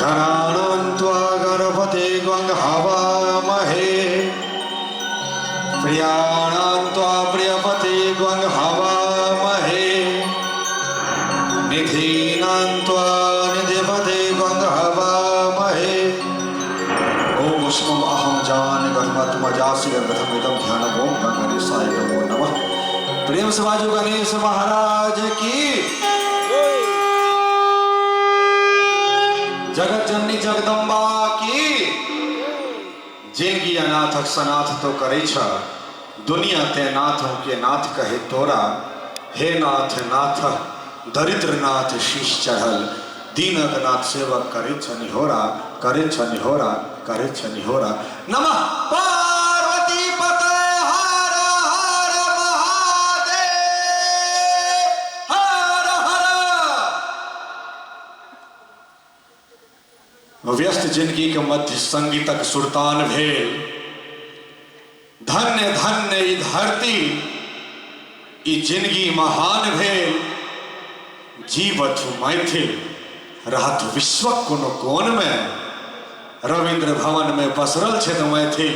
घनानन्त्वा गणपते गङ्गहवामहे प्रियाणान्त्वा प्रियपते गङ्गहवामहे निधीनान्त्वा निधिपते गङ्गहवामहे ॐ उष्मम् अहं जान गणपतमजासि गणपतमिदं ध्यानम् ॐ गणेशाय नमो नमः। प्रेम से बाजू गणेश महाराज की। जगत जननी जगदम्बा की। जिनकी अनाथक सनाथ तो करे छ दुनिया ते नाथ के नाथ कहे तोरा। हे नाथ नाथ दरिद्र नाथ शीश चढ़ल दीनक नाथ सेवक करे छ निहोरा करे छ निहोरा करे छ निहोरा। नमः पार्वती पते हर हर महादेव हर हर। व्यस्त जिंदगी के मध्य संगीतक सुरतान भेल। धन्य धन्य ई धरती ई जिंदगी महान भेल। जीवत मैथिल रहत विश्वक कोनो कोन में। रविंद्र भवन में पसरल छे तो मैथिल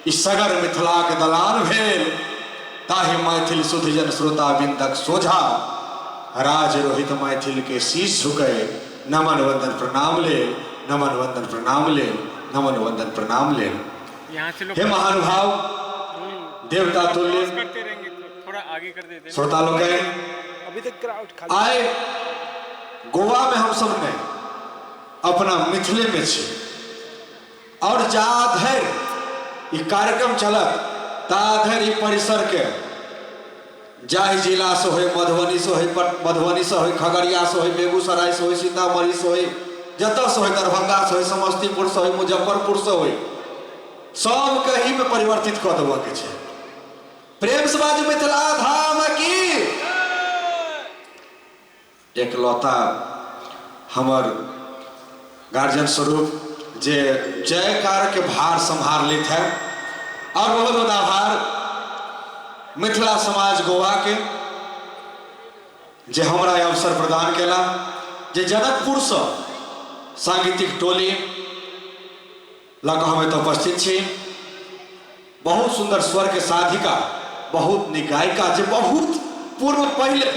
ई सगर मिथिला के दलान भेल। ताहि मैथिल सुध जन श्रोता बिंदक सोझा राज रोहित मैथिल के शीश झुके नमन वंदन प्रणाम ले नमन वंदन प्रणाम ले नमन वंदन प्रणाम ले। हे महानुभाव देवता तुल्य करते रहेंगे, थोड़ा आगे कर देते हैं। श्रोता लोग अभी तक क्राउड खाली आए गोवा में हम सब ने अपना मिथिले में छे और जाधर ये कार्यक्रम चलत ताधर ये परिसर के जाहि जिला से होय मधुबनी से होय मधुबनी से होय खगड़िया से होय बेगूसराय से होय सीतामढ़ी से होय जतऽ से होय दरभंगा से होय समस्तीपुर से होय मुजफ्फरपुर से होय सब कहीं में परिवर्तित कर देबऽ के छै। प्रेम से बाजू मिथिला धाम की। एकलौता हमर गार्जियन स्वरूप जे जयकार के भार संभाल लेत है और बहुत बहुत आभार मिथिला समाज गोवा के जे हमरा अवसर प्रदान केला। जे जनकपुर से सांगीतिक टोली लग हम एतऽ उपस्थित छी। बहुत सुंदर स्वर के साधिका बहुत नीक गायिका जे बहुत पूर्व पहले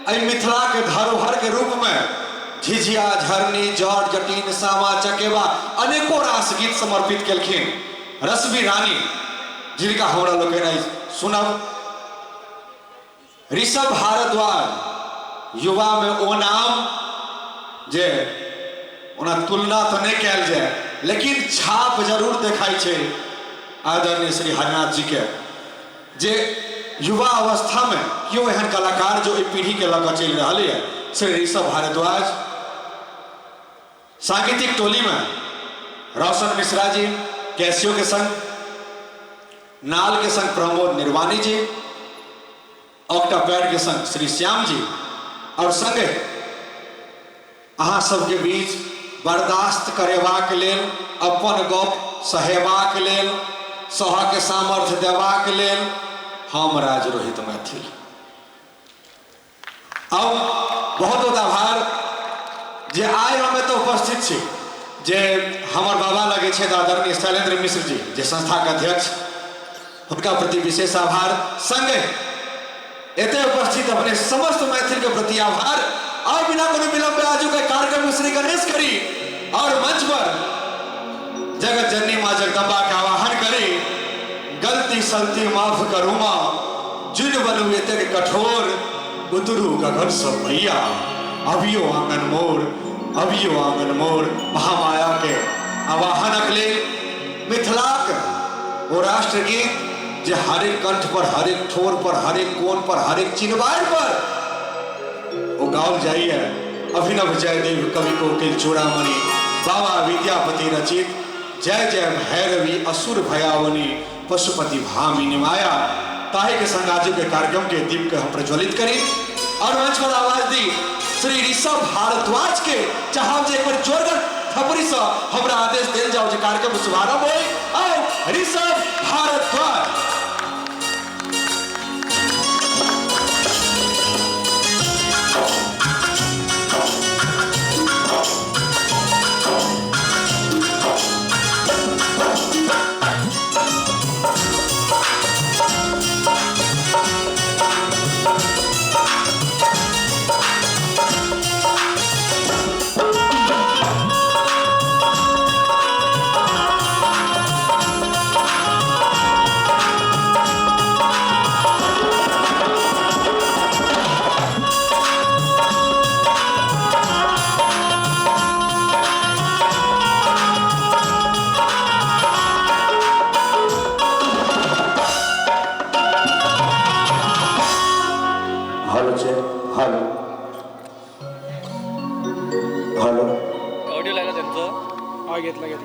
अइ मिथिला के धरोहर के रूप में झिझिया झरनी जट जटिन सामा चकेवा अनेकों रास गीत समर्पित केलखिन। रश्मि रानी जिनका हमरा लोग सुनब। ऋषभ भारद्वाज युवा में ओ नाम जे ओना तुलना तो नहीं कैल जाए लेकिन छाप जरूर देखाई छे आदरणीय श्री हरिनाथ जी के जे युवा अवस्था में क्यों एहन कलाकार जो पीढ़ी के लग चल रहा है। श्री ऋषभ भारद्वाज सांगीतिक टोली में रोशन मिश्रा जी कैसियो के संग, नाल के संग प्रमोद निर्वाणी जी, ऑक्टापैड के संग श्री श्याम जी और संगे अहाँ सबके बीच बर्दाश्त करेबाक लेल अपन गप सहेबाक लेल सह के सामर्थ्य देबाक लेल हम राज रोहित मैथिल। अब बहुत बहुत आभार जे आइ हम एतऽ उपस्थित छी जे हमर बाबा लगे छे आदरणीय शैलेंद्र मिश्र जी जे संस्था के अध्यक्ष उनका प्रति विशेष आभार। संगे एते उपस्थित अपने समस्त मैथिल के प्रति आभार। और बिना कोनो विलंब आजू के कार्यक्रम में श्री गणेश करी और मंच पर जगत जननी मां जगदम्बा का आवाहन करी। गलती सलती माफ करू मां जिन बनू एते कठोर उतरू गगन सब मैया अभियो आंगन मोर महामाया के आवाहनक ले मिथिलाक ओ राष्ट्र गीत जे हरेक कंठ पर हरेक ठोर पर हरेक कोन पर हरेक चिन्हवार पर वो गाओल जाइए। अभिनव जयदेव कवि कोकिल चूड़ामणि बाबा विद्यापति रचित जय जय भैरवी असुर भयावनी पशुपति भामिनी माया। ताहे के संगाजु के कार्यक्रम के दीप के हम प्रज्वलित करी और मंच पर आवाज दी श्री ऋषभ भारद्वाज के। चाहे जे एक बार जोरदार थपड़ी से हमरा आदेश देल जाओ जे कार्यक्रम शुभारंभ हो। आओ ऋषभ भारद्वाज। घेतला घेतला